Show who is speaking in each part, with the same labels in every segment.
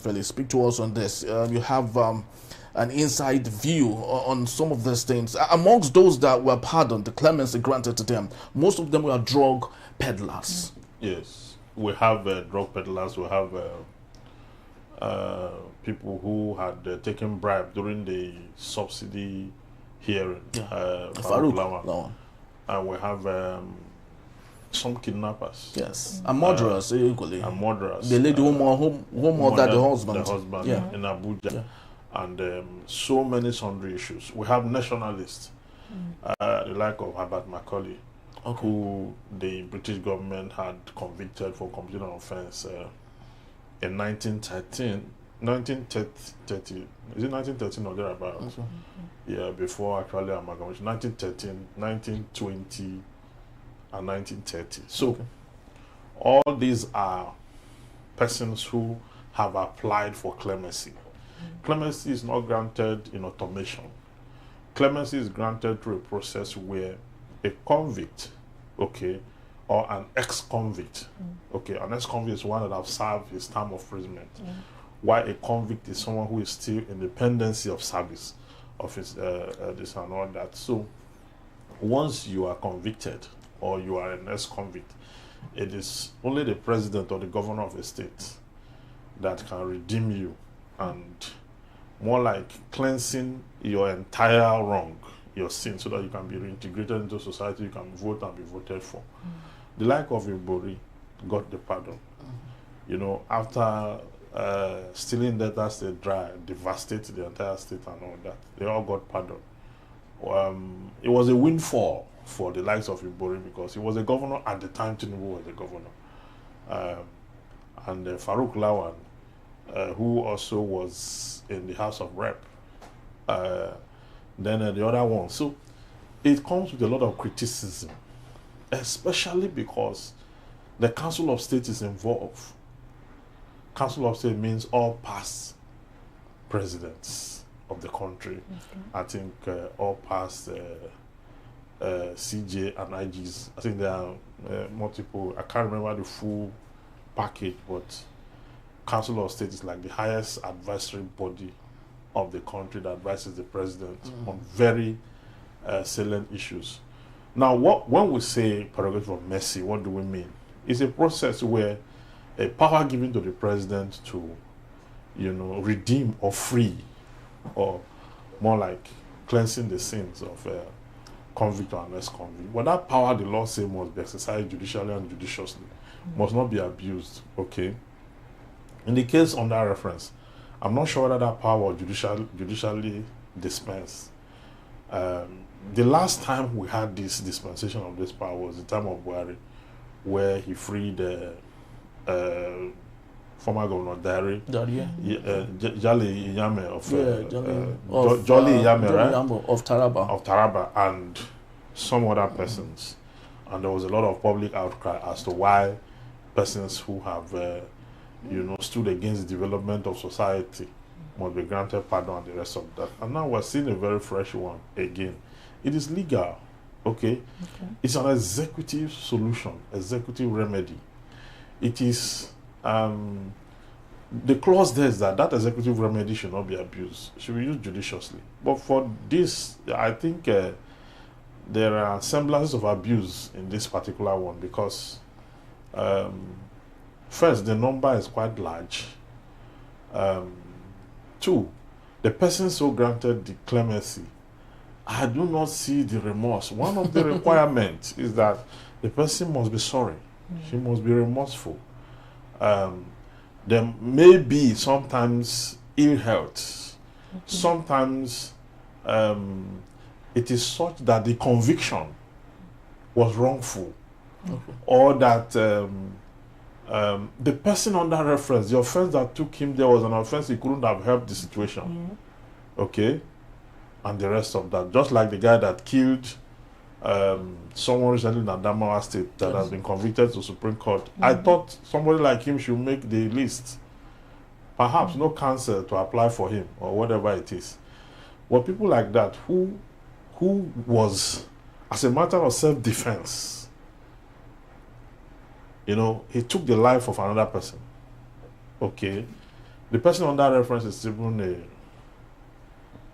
Speaker 1: Felix, speak to us on this. You have an inside view on some of these things. Amongst those that were pardoned, the clemency granted to them, most of them were drug peddlers.
Speaker 2: Yes, we have drug peddlers. We have people who had taken bribe during the subsidy hearing.
Speaker 1: Farouk Lawan.
Speaker 2: And we have some kidnappers.
Speaker 1: Yes, and murderers equally.
Speaker 2: And murderers.
Speaker 1: The lady who murdered the husband.
Speaker 2: The husband in Abuja.
Speaker 1: Yeah.
Speaker 2: And so many sundry issues. We have nationalists, the like of Herbert Macaulay, who the British government had convicted for committing an offense in 1913. 1930, is it 1913 or thereabouts? Yeah, before actually amalgamation. 1913, 1920, and 1930. So all these are persons who have applied for clemency. Clemency is not granted in automation. Clemency is granted through a process where a convict, or an ex-convict, an ex-convict is one that have served his term of imprisonment, while a convict is someone who is still in dependency of service of his this and all that. So once you are convicted or you are an ex-convict, it is only the president or the governor of a state that can redeem you, and more like cleansing your entire wrong, your sin, so that you can be reintegrated into society, you can vote and be voted for. The like of Ibori got the pardon. You know, after stealing data state dry, devastated the entire state and all that, they all got pardon. It was a windfall for the likes of Ibori because he was a governor at the time Tinubu was a governor. And Farouk Lawan, who also was in the House of Rep, then the other one. So it comes with a lot of criticism, especially because the Council of State is involved. Council of State means all past presidents of the country. I think all past CJ and IGs. I think there are multiple. I can't remember the full package, but Council of State is like the highest advisory body of the country that advises the president on very salient issues. Now, when we say prerogative of mercy, what do we mean? It's a process where a power given to the president to, redeem or free, or more like cleansing the sins of convict or an ex-convict. But that power, the law says, must be exercised judicially and judiciously, must not be abused. In the case under reference, I'm not sure whether that power was judicially dispensed. The last time we had this dispensation of this power was the time of Buhari, where he freed former Governor Jolly Iyame of Jolly Iyame, right?
Speaker 1: Of
Speaker 2: Taraba, and some other persons. And there was a lot of public outcry as to why persons who have stood against the development of society must be granted pardon and the rest of that. And now we're seeing a very fresh one again. It is legal, It's an executive solution, executive remedy. It is, the clause there is that executive remedy should not be abused, should be used judiciously. But for this, I think there are semblances of abuse in this particular one because first, the number is quite large. Two, the person so granted the clemency, I do not see the remorse. One of the requirements is that the person must be sorry. She must be remorseful. There may be sometimes ill health. Sometimes it is such that the conviction was wrongful, or that the person under reference, the offense that took him there was an offense he couldn't have helped the situation. And the rest of that. Just like the guy that killed someone recently in Adamawa State that has been convicted to Supreme Court. I thought somebody like him should make the list. Perhaps no counsel to apply for him or whatever it is. But people like that who was, as a matter of self-defense, he took the life of another person. the person on that reference is even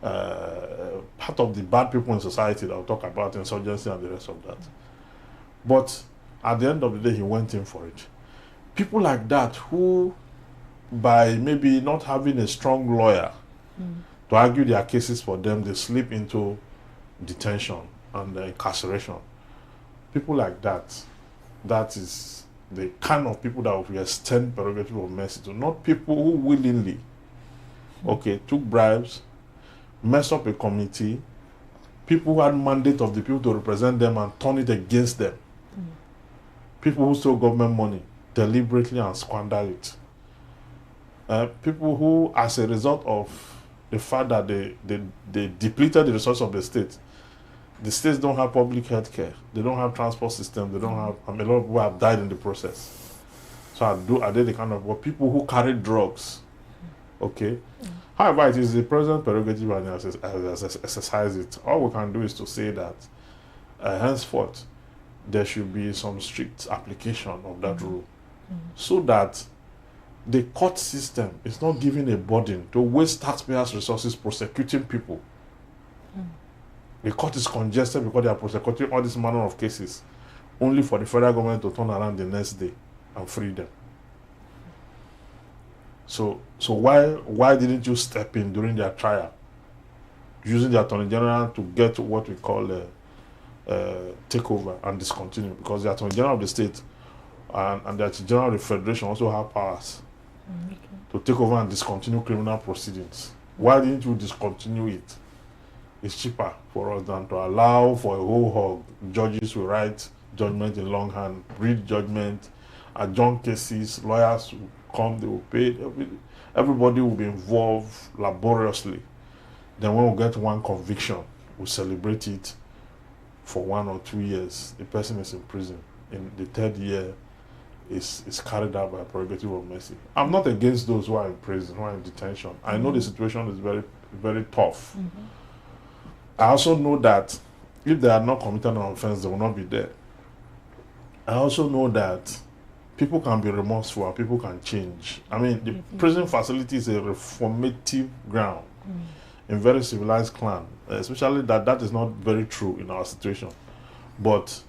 Speaker 2: a part of the bad people in society that I'll talk about, insurgency and the rest of that. But at the end of the day, he went in for it. People like that who, by maybe not having a strong lawyer to argue their cases for them, they slip into detention and incarceration. People like that, that is the kind of people that we extend prerogative of mercy to, not people who willingly, took bribes, mess up a committee, people who had mandate of the people to represent them and turn it against them. People who stole government money deliberately and squander it. People who, as a result of the fact that they depleted the resources of the states don't have public health care, they don't have transport system, they don't have, a lot of people have died in the process. So are they the kind of people who carry drugs? Okay. However, it is the president's prerogative and exercise it. All we can do is to say that henceforth there should be some strict application of that rule, so that the court system is not giving a burden to waste taxpayers' resources prosecuting people. The court is congested because they are prosecuting all this manner of cases, only for the federal government to turn around the next day and free them. So why didn't you step in during their trial, using the Attorney General to get what we call takeover and discontinue? Because the Attorney General of the state and the Attorney General of the Federation also have powers to take over and discontinue criminal proceedings. Why didn't you discontinue it? It's cheaper for us than to allow for a whole hog. Judges will write judgment in longhand, read judgment, adjourn cases, lawyers will come, they will pay, everybody will be involved laboriously. Then when we get one conviction, we celebrate it for 1 or 2 years. The person is in prison. In the 3rd year, is carried out by prerogative of mercy. I'm not against those who are in prison, who are in detention. I know the situation is very, very tough. I also know that if they are not committed an offense, they will not be there. I also know that people can be remorseful and people can change. I mean, the prison facility is a reformative ground in very civilized clan, especially that is not very true in our situation. But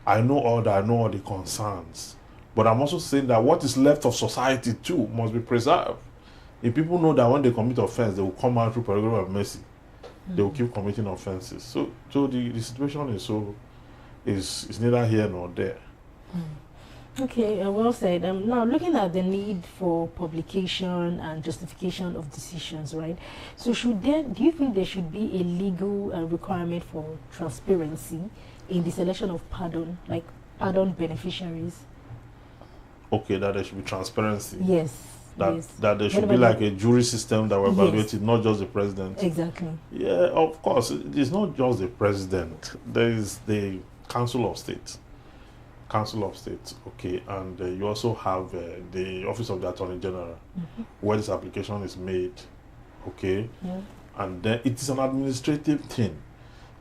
Speaker 2: I know all the concerns. But I'm also saying that what is left of society too must be preserved. If people know that when they commit offense, they will come out through prerogative of mercy, they will keep committing offenses. So the situation is neither here nor there.
Speaker 3: Okay, well said. Now, looking at the need for publication and justification of decisions, right? So, do you think there should be a legal requirement for transparency in the selection of pardon beneficiaries?
Speaker 2: Okay, that there should be transparency.
Speaker 3: Yes.
Speaker 2: That there should be like a jury system that will evaluate it, not just the president.
Speaker 3: Exactly.
Speaker 2: Yeah, of course. It's not just the president. There is the Council of State. Okay, and you also have the Office of the Attorney General, where this application is made, okay? Yeah. And then it is an administrative thing.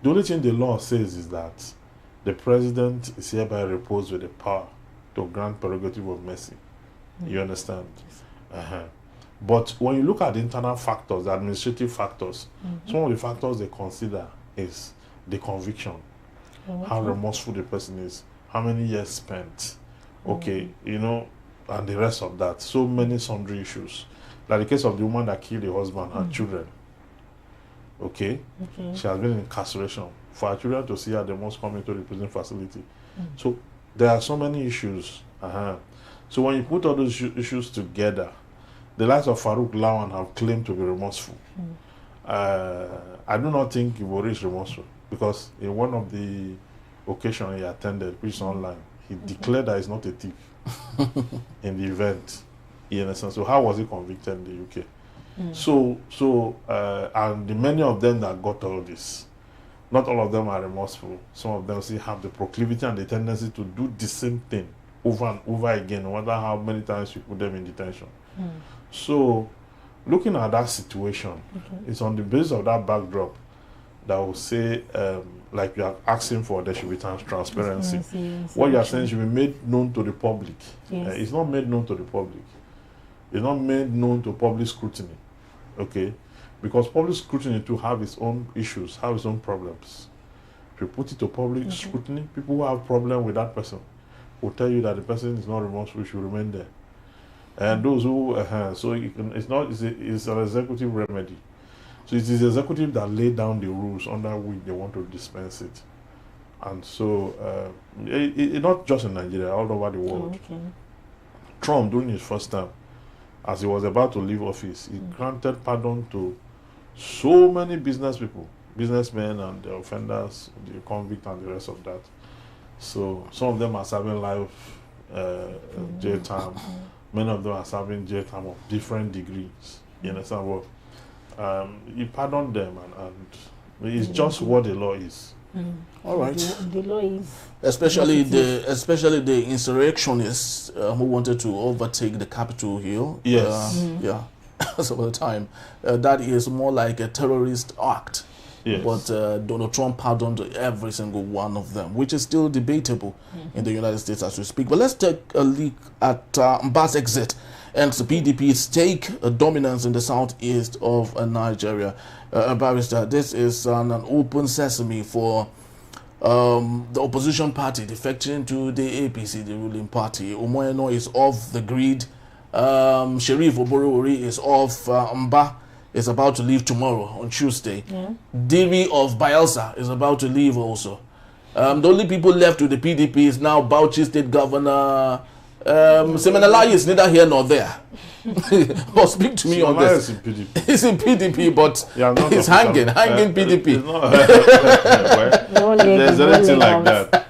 Speaker 2: The only thing the law says is that the president is hereby reposed with the power to grant prerogative of mercy. You understand? But when you look at the internal factors, the administrative factors, some of the factors they consider is the conviction, how remorseful the person is, how many years spent, okay, and the rest of that. So many sundry issues. Like the case of the woman that killed her husband, her children. Okay? She has been in incarceration. For her children to see her, they must come into the prison facility. So there are so many issues. So when you put all those issues together, the likes of Farouk Lawan have claimed to be remorseful. I do not think he will reach remorseful, because in one of the occasion he attended, which is online, he declared that he's not a thief in the event. You understand? So how was he convicted in the UK? And the many of them that got all this, not all of them are remorseful. Some of them still have the proclivity and the tendency to do the same thing over and over again, no matter how many times you put them in detention. So looking at that situation, it's on the basis of that backdrop that will say, like you are asking for, there should be transparency. What you are saying should be made known to the public. It's not made known to the public. It's not made known to public scrutiny. Okay? Because public scrutiny to have its own issues, have its own problems. If you put it to public scrutiny, people who have problem with that person will tell you that the person is not remorseful, should remain there. And those who, so it's an executive remedy. So it is the executive that laid down the rules under which they want to dispense it. And so, not just in Nigeria, all over the world.
Speaker 3: Okay.
Speaker 2: Trump, during his first term, as he was about to leave office, he granted pardon to so many businessmen and the offenders, the convict and the rest of that. So some of them are serving life jail time. Many of them are serving jail time of different degrees. You understand what? He pardoned them, and it's just what the law is.
Speaker 1: All right.
Speaker 3: The law is
Speaker 1: especially the insurrectionists who wanted to overtake the Capitol Hill.
Speaker 2: Yes.
Speaker 1: Yeah. Some of the time, that is more like a terrorist act.
Speaker 2: Yes.
Speaker 1: But Donald Trump pardoned every single one of them, which is still debatable in the United States as we speak. But let's take a look at Mba's exit and the PDP's take dominance in the southeast of Nigeria. Barrister, this is an open sesame for the opposition party defecting to the APC, the ruling party. Omoyeno is off the grid. Sheriff Oborori is off. Mba is about to leave tomorrow on Tuesday. Diri of Bayelsa is about to leave also. The only people left with the PDP is now Bauchi State Governor. Semenalayi is neither here nor there. But speak to me on this. He's in PDP, but he's hanging PDP.
Speaker 2: There's anything like that.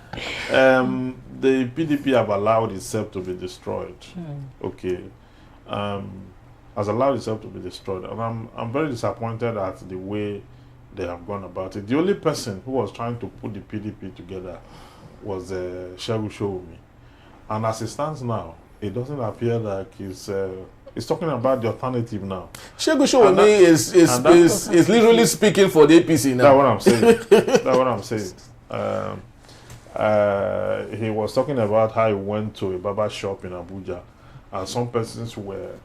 Speaker 2: The PDP have allowed itself to be destroyed. Okay. Has allowed itself to be destroyed, and I'm very disappointed at the way they have gone about it. The only person who was trying to put the PDP together was Shehu Showumi, and as it stands now, it doesn't appear like he's talking about the alternative now.
Speaker 1: Shehu Showumi is literally speaking for the APC now.
Speaker 2: That's what I'm saying. He was talking about how he went to a barber shop in Abuja, and some persons were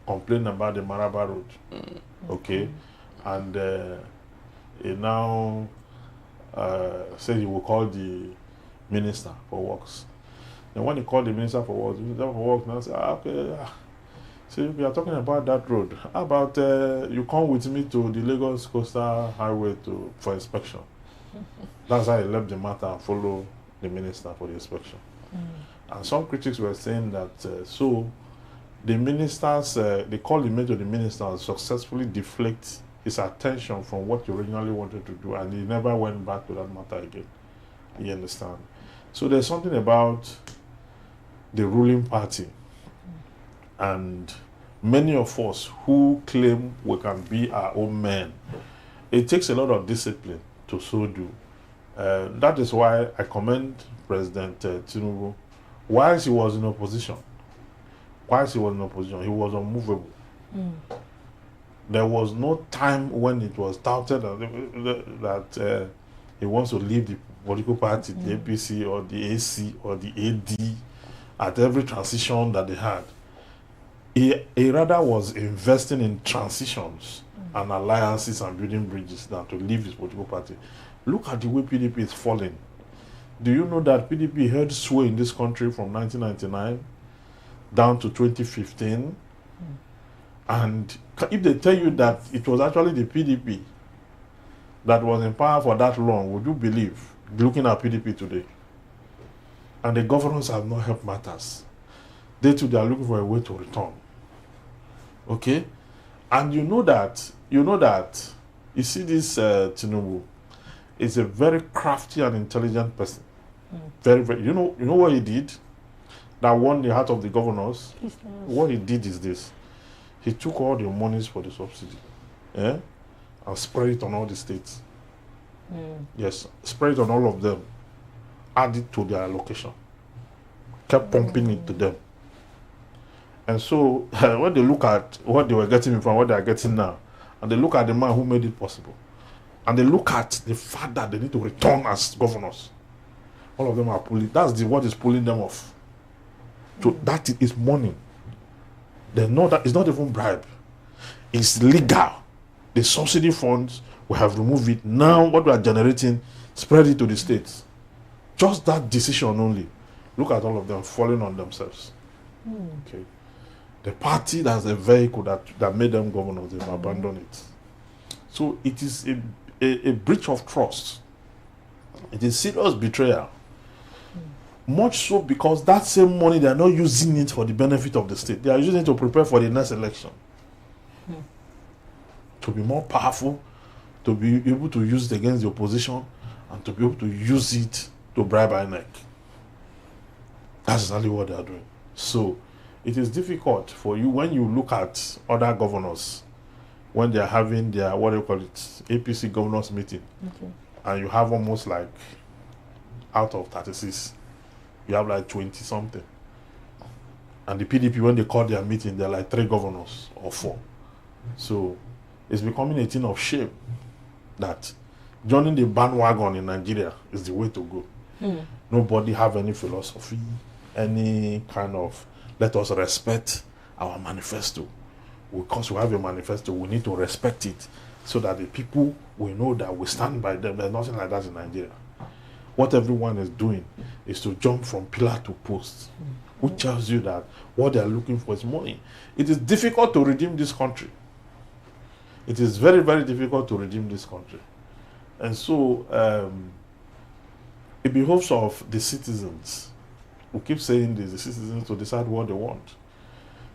Speaker 2: complaining about the Maraba Road. Okay, and he now said he will call the minister for works. And when he called the minister for works, now said, okay, so we are talking about that road. How about you come with me to the Lagos Coastal Highway for inspection? That's how he left the matter and followed the minister for the inspection. And some critics were saying that so the ministers, the call he made to the minister successfully deflect his attention from what he originally wanted to do, and he never went back to that matter again. You understand? So there's something about the ruling party and many of us who claim we can be our own men. It takes a lot of discipline to so do. That is why I commend President Tinubu. Whilst he was in opposition, he was unmovable. There was no time when it was touted that he wants to leave the political party, the APC or the AC or the AD, at every transition that they had. He rather was investing in transitions and alliances and building bridges than to leave this political party. Look at the way PDP is falling. Do you know that PDP held sway in this country from 1999 down to 2015? And if they tell you that it was actually the PDP that was in power for that long, would you believe, looking at PDP today? And the governors have not helped matters. They too, they are looking for a way to return. Okay? And you know that, you see this Tinubu is a very crafty and intelligent person. Very, very, you know what he did that won the heart of the governors? What he did is this. He took all the monies for the subsidy, and spread it on all the states. Yes, spread it on all of them. Add it to their allocation. Kept pumping it to them. And so when they look at what they were getting before and what they are getting now, and they look at the man who made it possible, and they look at the fact that they need to return as governors, all of them are pulling. That's what is pulling them off. So that is money. They know that it's not even bribe. It's legal. The subsidy funds, we have removed it. Now what we are generating, spread it to the states. Just that decision only. Look at all of them falling on themselves. Okay. The party that's a vehicle that made them governors, they've abandoned it. So it is a breach of trust. It is serious betrayal. Much so because that same money, they are not using it for the benefit of the state. They are using it to prepare for the next election. To be more powerful, to be able to use it against the opposition, and to be able to use it to bribe INEC. That's exactly what they are doing. So it is difficult for you when you look at other governors, when they are having their, what do you call it, APC governors meeting, and you have almost like, out of 36, you have like 20 something. And the PDP, when they call their meeting, they're like 3 governors or 4. So it's becoming a thing of shame that joining the bandwagon in Nigeria is the way to go. Nobody have any philosophy, any kind of, let us respect our manifesto. Because we have a manifesto, we need to respect it so that the people will know that we stand by them. There's nothing like that in Nigeria. What everyone is doing is to jump from pillar to post, which tells you that what they are looking for is money. It is difficult to redeem this country. It is very, very difficult to redeem this country. And so it behoves of the citizens, we keep saying this, the citizens to decide what they want.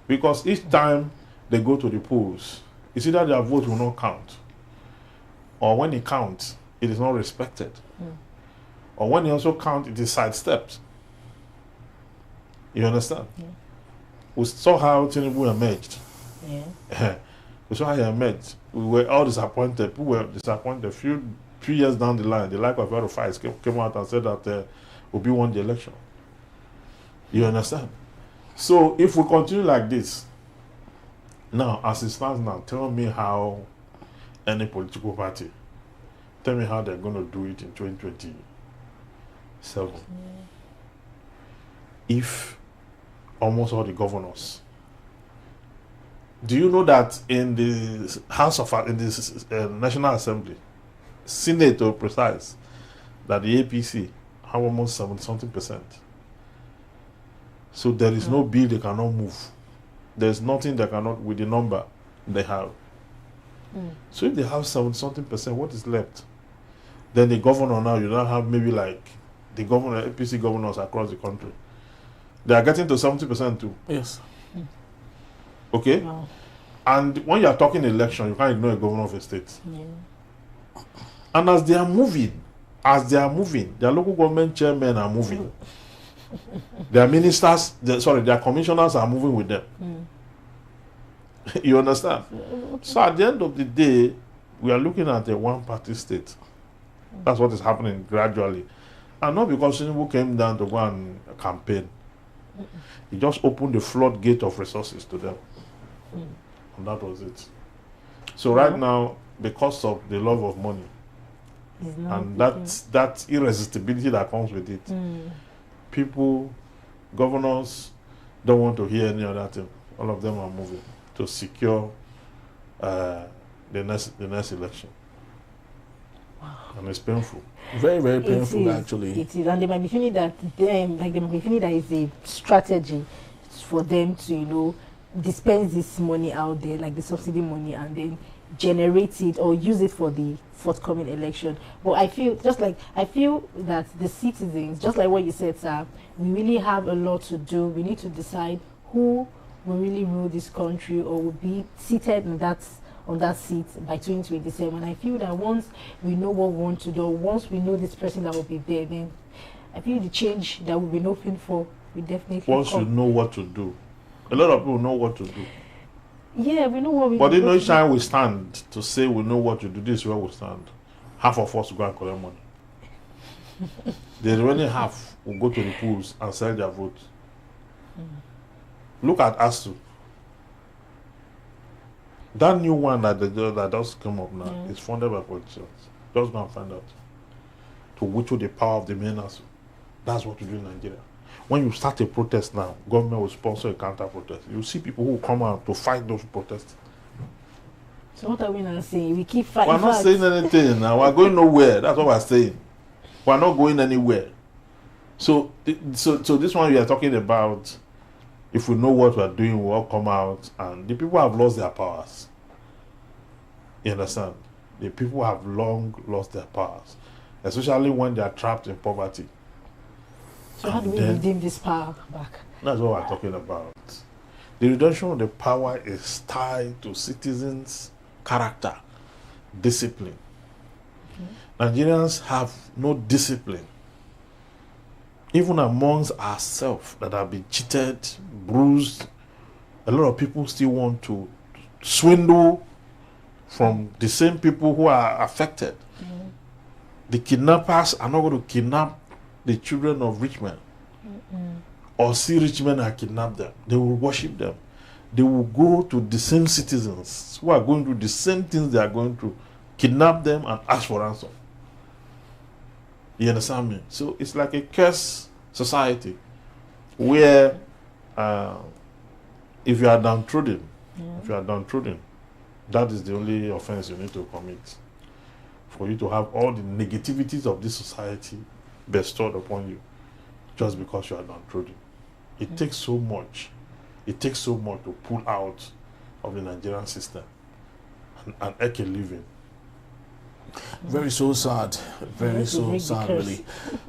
Speaker 2: Because each time they go to the polls, it's either their vote will not count, or when it counts, it is not respected. Or when it also counts, it is sidestepped. You understand? We saw how Tinubu emerged. We saw how he emerged. We were all disappointed. People were disappointed. A few years down the line, the like of Erufai came out and said that Obi won the election. You understand? So if we continue like this, now, as it stands now, tell me how any political party, tell me how they're going to do it in 2027. If almost all the governors, do you know that in the House of, in this National Assembly, Senate to be precise, that the APC have almost 70-something%. So there is no bill they cannot move. There's nothing they cannot, with the number they have. So if they have 70-something%, what is left? Then the governor now, you don't have maybe like the governor, APC governors across the country. They are getting to 70% too.
Speaker 1: Yes.
Speaker 2: Okay?
Speaker 3: Wow.
Speaker 2: And when you are talking election, you can't ignore a governor of a state. And as they are moving, their local government chairmen are moving. Their ministers, their commissioners are moving with them. You understand? So at the end of the day, we are looking at a one-party state. That's what is happening gradually. And not because Tinubu came down to go and campaign. He just opened the floodgate of resources to them. And that was it. So right now, because of the love of money, and that irresistibility that comes with it, people, governors don't want to hear any other thing. All of them are moving to secure the next election.
Speaker 3: Wow.
Speaker 2: And it's painful.
Speaker 1: Very, very painful, actually.
Speaker 3: It is, and they might be feeling that they might be feeling that it's a strategy for them to, you know, dispense this money out there, like the subsidy money, and then generate it or use it for the forthcoming election. But I feel that the citizens, just like what you said, sir, we really have a lot to do. We need to decide who will really rule this country or will be seated in on that seat by 2027. I feel that once we know what we want to do, once we know this person that will be there, then I feel the change that we've been hoping for will definitely
Speaker 2: once
Speaker 3: come.
Speaker 2: you know what to do. A lot of people know what to do.
Speaker 3: Yeah, we know what we do.
Speaker 2: But you know, each time we stand to say we know what to do, this is where we stand. Half of us will go and collect money. The remaining half will go to the polls and sell their vote. Look at ASUU. That new one that just came up now is funded by politicians. Just go and find out. To which the power of the main ASUU. That's what we do in Nigeria. When you start a protest now, government will sponsor a counter-protest. You see people who come out to fight those protests.
Speaker 3: So what are we not saying? We keep fighting.
Speaker 2: We're not saying anything now. We're going nowhere. That's what we're saying. We're not going anywhere. So this one we are talking about, if we know what we're doing, we'll all come out, and the people have lost their powers. You understand? The people have long lost their powers, especially when they are trapped in poverty.
Speaker 3: So how do we redeem this power back?
Speaker 2: That's what we're talking about. The reduction of the power is tied to citizens' character, discipline. Nigerians have no discipline. Even amongst ourselves that have been cheated, bruised, a lot of people still want to swindle from the same people who are affected. The kidnappers are not going to kidnap the children of rich men or see rich men and kidnap them. They will worship them. They will go to the same citizens who are going through the same things they are going through, kidnap them and ask for ransom. You understand me? So it's like a cursed society where if you are downtrodden, that is the only offense you need to commit for you to have all the negativities of this society bestowed upon you just because you are downtrodden. It takes so much. It takes so much to pull out of the Nigerian system and make a living.
Speaker 1: Very so sad. Very so sad, really.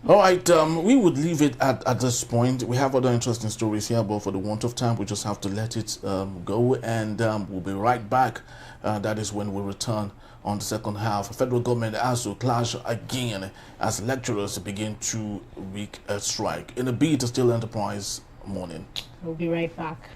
Speaker 1: All right, we would leave it at this point. We have other interesting stories here, but for the want of time, we just have to let it go, and we'll be right back. That is when we return on the second half. Federal government ASUU clash again as lecturers begin 2-week strike. In a bit, still Enterprise Morning.
Speaker 3: We'll be right back.